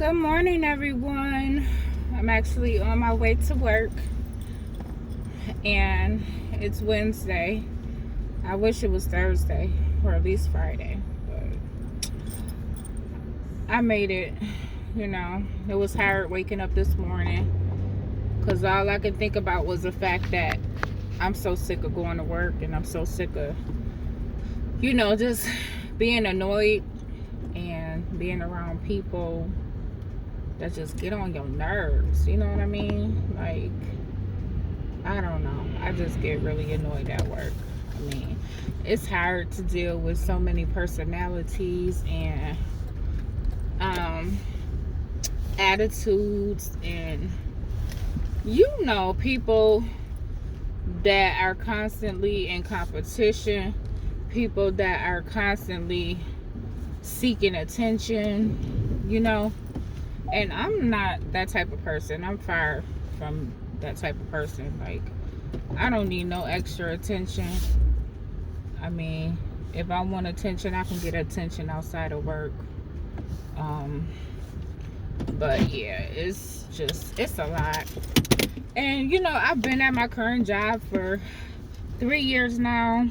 Good morning, everyone. I'm actually on my way to work, and it's Wednesday. I wish it was Thursday or at least Friday, but I made it. It was hard waking up this morning because all I could think about was the fact that I'm so sick of going to work, and I'm so sick of, just being annoyed and being around people that just get on your nerves. You know what I mean? Like, I don't know. I just get really annoyed at work. I mean, it's hard to deal with so many personalities and attitudes, and people that are constantly in competition, people that are constantly seeking attention. And I'm not that type of person. I'm far from that type of person. Like, I don't need no extra attention. I mean, if I want attention, I can get attention outside of work. But yeah, it's a lot. And I've been at my current job for 3 years now.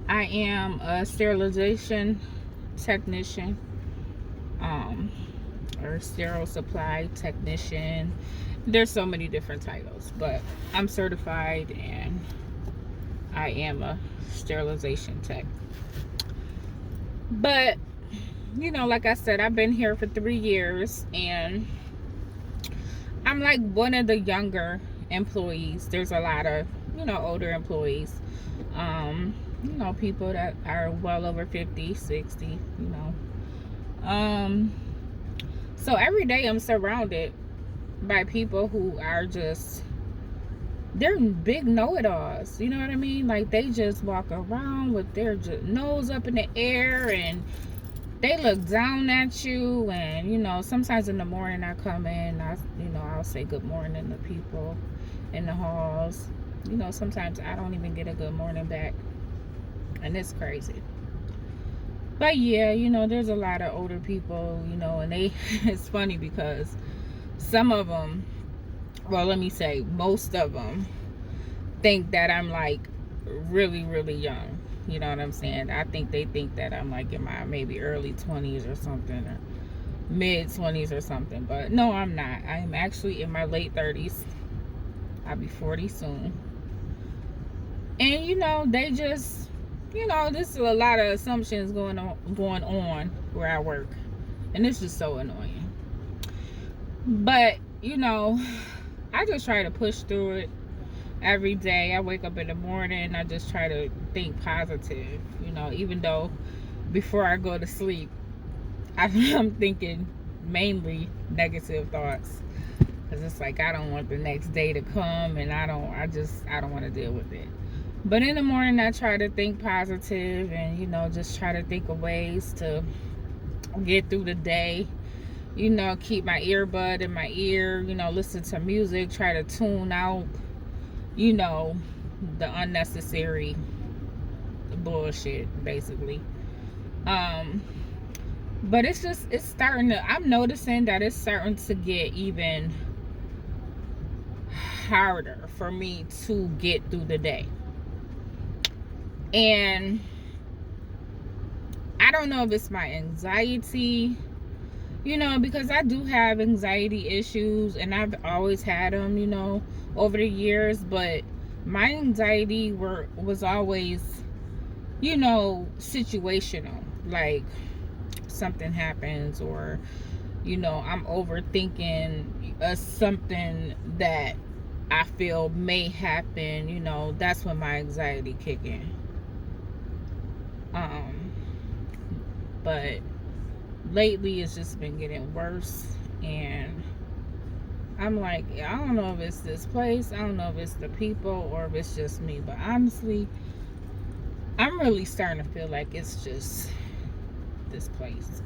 I am a sterilization technician, or sterile supply technician. There's so many different titles, but I'm certified and I am a sterilization tech. But like I said, I've been here for 3 years, and I'm like one of the younger employees. There's a lot of older employees, people that are well over 50, 60. So every day I'm surrounded by people who are they're big know-it-alls. You know what I mean? Like, they just walk around with their nose up in the air, and they look down at you. And sometimes in the morning I come in, I'll say good morning to people in the halls. Sometimes I don't even get a good morning back, and it's crazy. But yeah, there's a lot of older people, and it's funny because some of them, well, let me say most of them, think that I'm like really, really young. You know what I'm saying? I think they think that I'm like in my maybe early 20s or something, or mid 20s or something. But no, I'm not. I'm actually in my late 30s. I'll be 40 soon. And they just, this is a lot of assumptions going on where I work, and it's just so annoying. But I just try to push through it every day. I wake up in the morning, I just try to think positive, even though before I go to sleep, I'm thinking mainly negative thoughts, because it's like I don't want the next day to come, and I don't want to deal with it. But in the morning I try to think positive, and just try to think of ways to get through the day. Keep my earbud in my ear, listen to music, try to tune out the unnecessary bullshit, basically. But it's starting to, I'm noticing that it's starting to get even harder for me to get through the day. And I don't know if it's my anxiety, because I do have anxiety issues, and I've always had them, over the years. But my anxiety was always, situational. Like, something happens, or I'm overthinking something that I feel may happen. That's when my anxiety kick in. But lately it's just been getting worse, and I'm like, I don't know if it's this place, I don't know if it's the people, or if it's just me. But honestly, I'm really starting to feel like it's just this place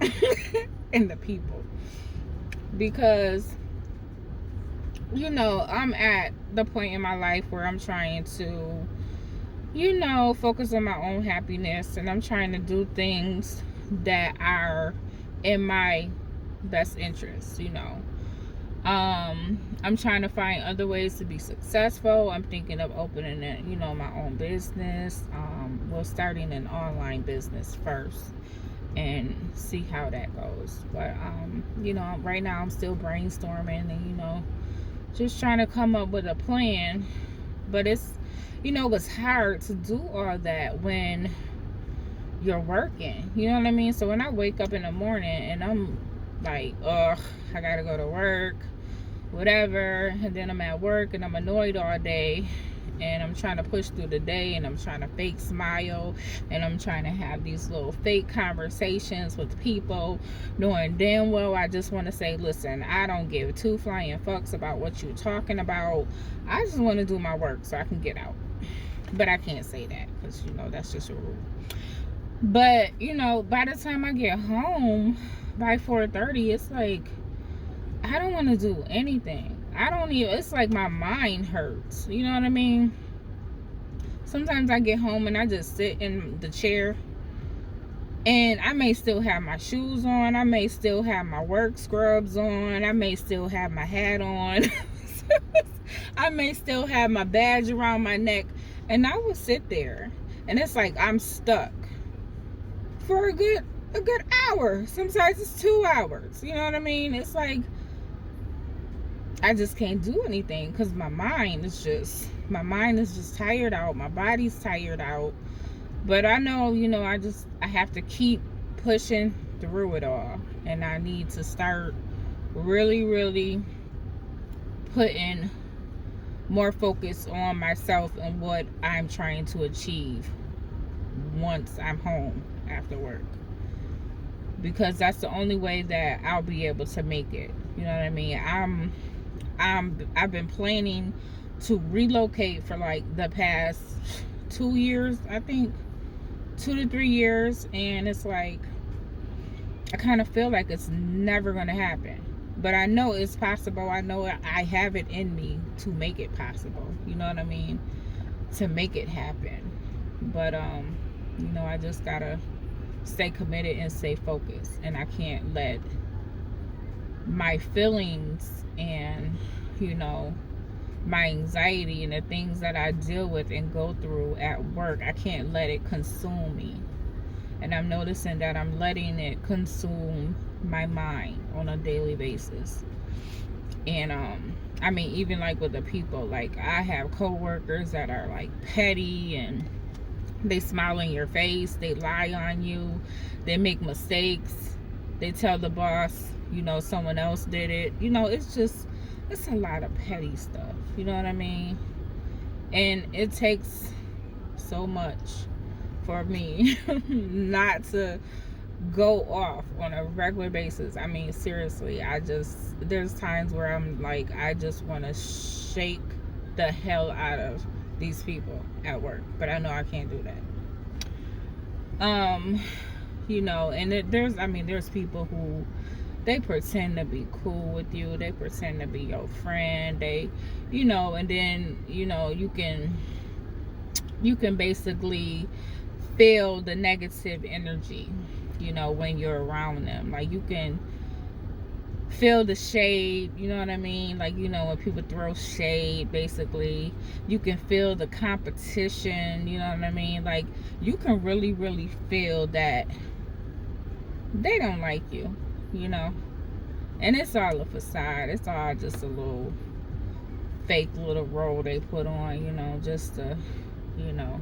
and the people, because I'm at the point in my life where I'm trying to focus on my own happiness, and I'm trying to do things that are in my best interests, you know. I'm trying to find other ways to be successful. I'm thinking of opening it, you know, my own business. Well, starting an online business first and see how that goes. But you know, right now I'm still brainstorming and, you know, just trying to come up with a plan. But it's, you know, it's hard to do all that when you're working. You know what I mean? So when I wake up in the morning and I'm like, ugh, I gotta go to work, whatever, and then I'm at work and I'm annoyed all day, and I'm trying to push through the day, and I'm trying to fake smile, and I'm trying to have these little fake conversations with people, knowing damn well I just want to say, listen, I don't give two flying fucks about what you're talking about. I just want to do my work so I can get out. But I can't say that because, you know, that's just a rule. But, you know, by the time I get home by 4:30, it's like I don't want to do anything. I don't even, it's like my mind hurts. You know what I mean? Sometimes I get home and I just sit in the chair, and I may still have my shoes on. I may still have my work scrubs on. I may still have my hat on. I may still have my badge around my neck. And I will sit there, and it's like I'm stuck for a good hour. Sometimes it's 2 hours. You know what I mean? It's like I just can't do anything because my mind is just tired out. My body's tired out. But I know, you know, I have to keep pushing through it all. And I need to start really, really putting more focus on myself and what I'm trying to achieve once I'm home after work. Because that's the only way that I'll be able to make it. You know what I mean? I've been planning to relocate for like the past 2 years, I think 2 to 3 years, and it's like I kind of feel like it's never gonna happen, but I know it's possible. I know I have it in me to make it possible, you know what I mean, to make it happen. But you know, I just gotta stay committed and stay focused, and I can't let my feelings and, you know, my anxiety and the things that I deal with and go through at work, I can't let it consume me. And I'm noticing that I'm letting it consume my mind on a daily basis. And I mean, even like with the people, like I have coworkers that are like petty, and they smile in your face, they lie on you, they make mistakes, they tell the boss, you know, someone else did it. You know, it's a lot of petty stuff, you know what I mean? And it takes so much for me not to go off on a regular basis. I mean, seriously, there's times where I'm like, I just want to shake the hell out of these people at work, but I know I can't do that. You know, and there's people who, they pretend to be cool with you, they pretend to be your friend, they, you know, and then, you know, you can basically feel the negative energy, you know, when you're around them. Like, you can feel the shade, you know what I mean? Like, you know, when people throw shade, basically, you can feel the competition, you know what I mean? Like, you can really, really feel that they don't like you, you know? And it's all a facade. It's all just a little fake little role they put on, you know, just to, you know,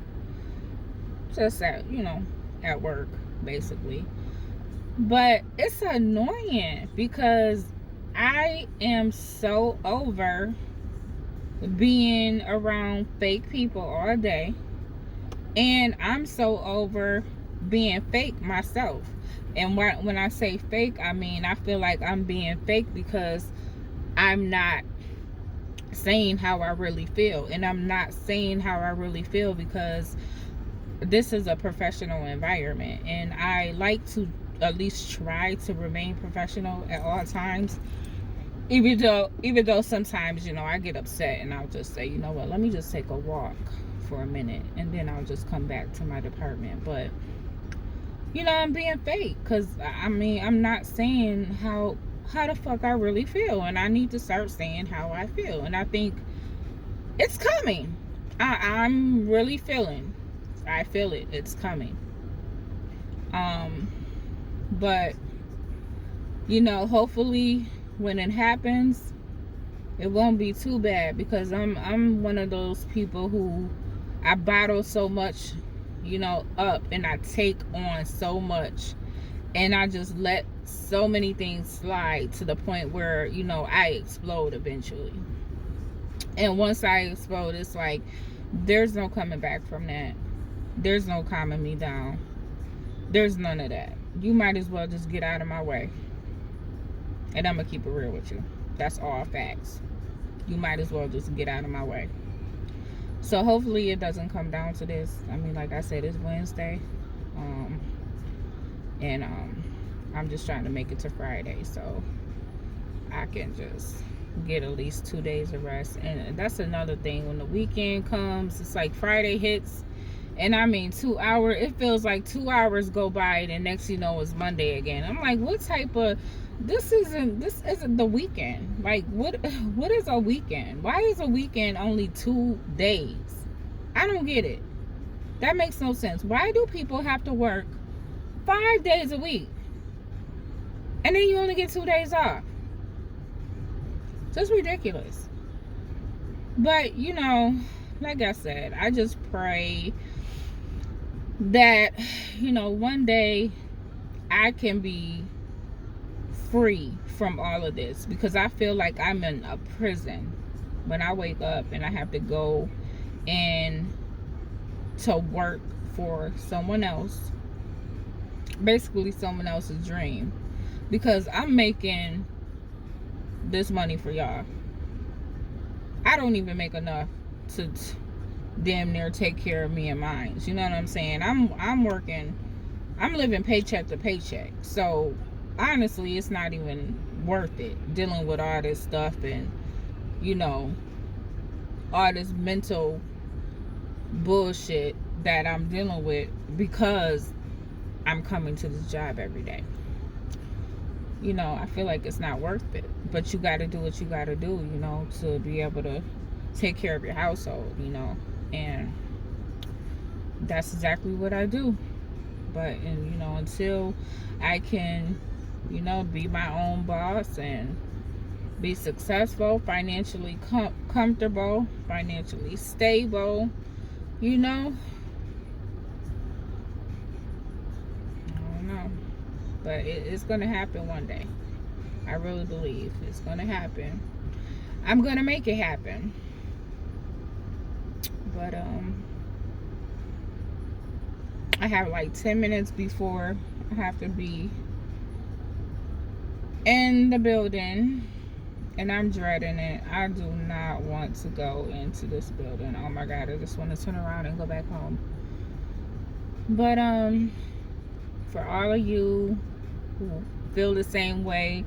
just at, you know, at work, basically. But it's annoying because I am so over being around fake people all day, and I'm so over being fake myself. And when I say fake, I mean, I feel like I'm being fake because I'm not saying how I really feel. And I'm not saying how I really feel because this is a professional environment, and I like to at least try to remain professional at all times, even though sometimes, you know, I get upset and I'll just say, you know what, let me just take a walk for a minute, and then I'll just come back to my department. But, you know, I'm being fake because, I mean, I'm not saying how how the fuck I really feel, and I need to start saying how I feel. And I think it's coming. I'm really feeling. I feel it. It's coming. But hopefully when it happens, it won't be too bad, because I'm one of those people who I bottle so much, up, and I take on so much, and I just let so many things slide to the point where I explode eventually. And once I explode, it's like there's no coming back from that. There's no calming me down. There's none of that. You might as well just get out of my way. And I'm gonna keep it real with you. That's all facts. You might as well just get out of my way. So hopefully it doesn't come down to this. I mean, like I said, it's Wednesday. And I'm just trying to make it to Friday so I can just get at least 2 days of rest. And that's another thing. When the weekend comes, it's like Friday hits, and I mean 2 hours, it feels like 2 hours go by, and next it's Monday again. I'm like, what type of, this isn't the weekend. Like, what is a weekend? Why is a weekend only 2 days? I don't get it. That makes no sense. Why do people have to work 5 days a week and then you only get 2 days off? Just ridiculous. But like I said, I just pray that one day I can be free from all of this, because I feel like I'm in a prison when I wake up and I have to go and to work for someone else, basically someone else's dream, because I'm making this money for y'all. I don't even make enough to damn near take care of me and mine. You know what I'm saying? I'm working, I'm living paycheck to paycheck. So honestly, it's not even worth it dealing with all this stuff and all this mental bullshit that I'm dealing with, because I'm coming to this job every day. I feel like it's not worth it. But you got to do what you got to do, to be able to take care of your household, and that's exactly what I do. But until I can be my own boss and be successful, financially comfortable, financially stable, I don't know. But it's gonna happen one day. I really believe it's gonna happen. I'm gonna make it happen. But I have like 10 minutes before I have to be in the building, and I'm dreading it. I do not want to go into this building. Oh my God, I just want to turn around and go back home. But for all of you who feel the same way,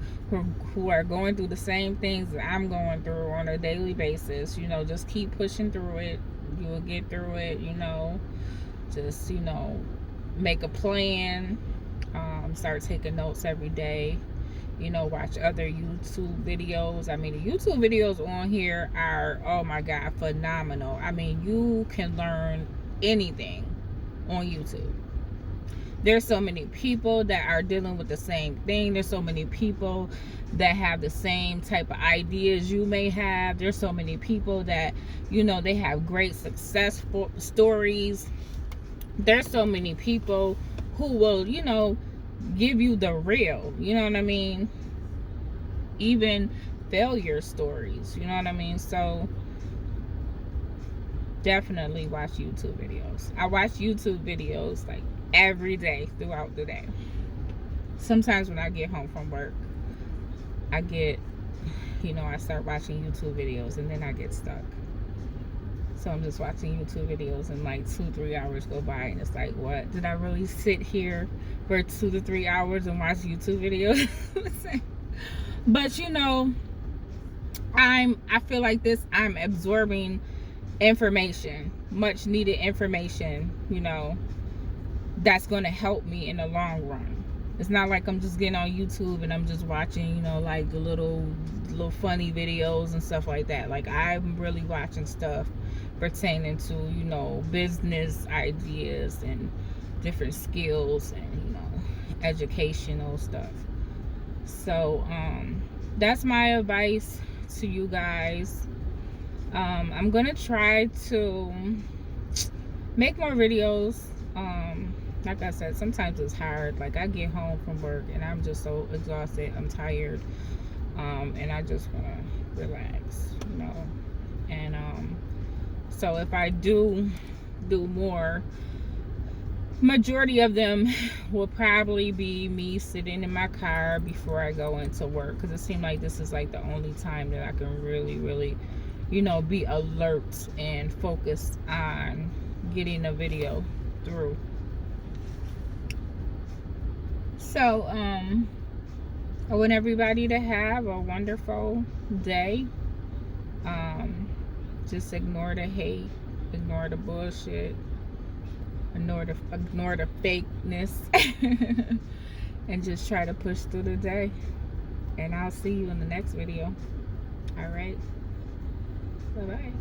who are going through the same things that I'm going through on a daily basis, just keep pushing through it. You will get through it. Just make a plan. Start taking notes every day. Watch other YouTube videos. I mean, the YouTube videos on here are, oh my God, phenomenal. I mean, you can learn anything on YouTube. There's so many people that are dealing with the same thing. There's so many people that have the same type of ideas you may have. There's so many people that, they have great successful stories. There's so many people who will, give you the real, you know what I mean? Even failure stories, you know what I mean? So definitely watch YouTube videos. I watch YouTube videos like every day throughout the day. Sometimes when I get home from work, I start watching YouTube videos and then I get stuck. So I'm just watching YouTube videos and like 2-3 hours go by, and it's like, what? Did I really sit here for 2 to 3 hours and watch YouTube videos? But I feel like I'm absorbing information, much needed information, that's going to help me in the long run. It's not like I'm just getting on YouTube and I'm just watching, you know, like the little funny videos and stuff like that. Like, I'm really watching stuff pertaining to, you know, business ideas and different skills and, you know, educational stuff. So that's my advice to you guys. I'm gonna try to make more videos. Like I said, sometimes it's hard. Like, I get home from work and I'm just so exhausted, I'm tired, and I just want to relax, you know. And so if I do more, majority of them will probably be me sitting in my car before I go into work, because it seems like this is like the only time that I can really, you know, be alert and focused on getting a video through. So I want everybody to have a wonderful day. Just ignore the hate, ignore the bullshit, ignore the fakeness, and just try to push through the day. And I'll see you in the next video. All right, bye bye.